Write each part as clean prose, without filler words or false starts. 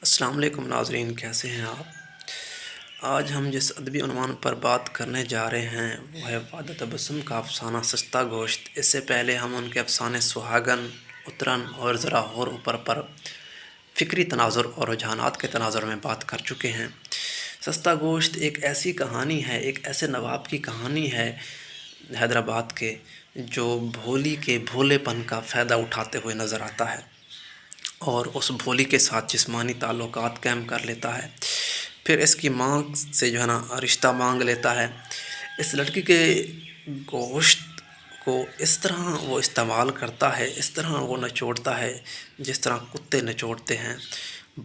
السلام علیکم ناظرین، کیسے ہیں آپ؟ آج ہم جس ادبی عنوان پر بات کرنے جا رہے ہیں وہ ہے وحدہ تبسم کا افسانہ سستا گوشت۔ اس سے پہلے ہم ان کے افسانے سہاگن، اترن اور ذرا اور اوپر پر فکری تناظر اور رجحانات کے تناظر میں بات کر چکے ہیں۔ سستا گوشت ایک ایسی کہانی ہے، ایک ایسے نواب کی کہانی ہے حیدرآباد کے، جو بھولی کے بھولے پن کا فائدہ اٹھاتے ہوئے نظر آتا ہے اور اس بھولی کے ساتھ جسمانی تعلقات قائم کر لیتا ہے۔ پھر اس کی ماں سے رشتہ مانگ لیتا ہے۔ اس لڑکی کے گوشت کو اس طرح وہ استعمال کرتا ہے، اس طرح وہ نچوڑتا ہے جس طرح کتے نچوڑتے ہیں۔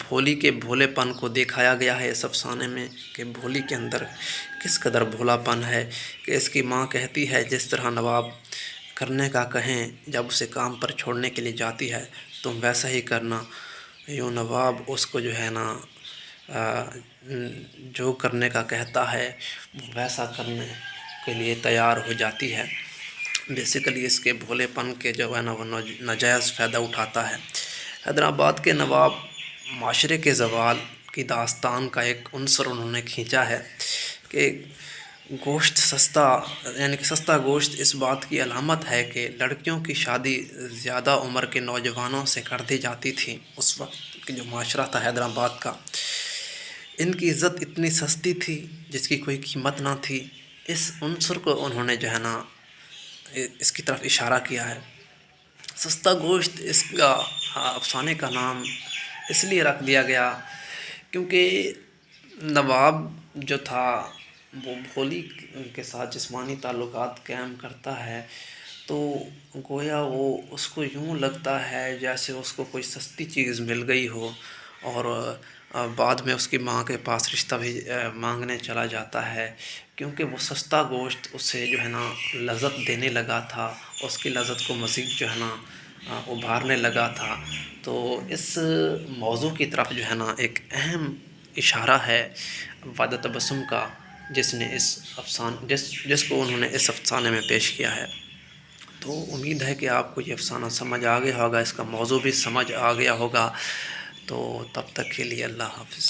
بھولی کے بھولے پن کو دکھایا گیا ہے اس افسانے میں کہ بھولی کے اندر کس قدر بھولا پن ہے، کہ اس کی ماں کہتی ہے جس طرح نواب کرنے کا کہیں جب اسے کام پر چھوڑنے کے لیے جاتی ہے تم ویسا ہی کرنا، یوں نواب اس کو جو کرنے کا کہتا ہے ویسا کرنے کے لیے تیار ہو جاتی ہے۔ بیسیکلی اس کے بھولے پن کے وہ ناجائز فائدہ اٹھاتا ہے۔ حیدرآباد کے نواب معاشرے کے زوال کی داستان کا ایک عنصر انہوں نے کھینچا ہے کہ گوشت سستا، یعنی کہ سستا گوشت اس بات کی علامت ہے کہ لڑکیوں کی شادی زیادہ عمر کے نوجوانوں سے کر دی جاتی تھی۔ اس وقت کی جو معاشرہ تھا حیدرآباد کا، ان کی عزت اتنی سستی تھی جس کی کوئی قیمت نہ تھی۔ اس عنصر کو انہوں نے اس کی طرف اشارہ کیا ہے۔ سستا گوشت اس کا افسانے کا نام اس لیے رکھ دیا گیا کیونکہ نواب جو تھا وہ بھولی کے ساتھ جسمانی تعلقات قائم کرتا ہے، تو گویا وہ اس کو یوں لگتا ہے جیسے اس کو کوئی سستی چیز مل گئی ہو، اور بعد میں اس کی ماں کے پاس رشتہ بھی مانگنے چلا جاتا ہے کیونکہ وہ سستا گوشت اسے لذت دینے لگا تھا، اس کی لذت کو مزید ابھارنے لگا تھا۔ تو اس موضوع کی طرف ایک اہم اشارہ ہے وحدہ تبسم کا، جس کو انہوں نے اس افسانے میں پیش کیا ہے۔ تو امید ہے کہ آپ کو یہ افسانہ سمجھ آ گیا ہوگا، اس کا موضوع بھی سمجھ آ گیا ہوگا۔ تو تب تک کے لیے اللہ حافظ۔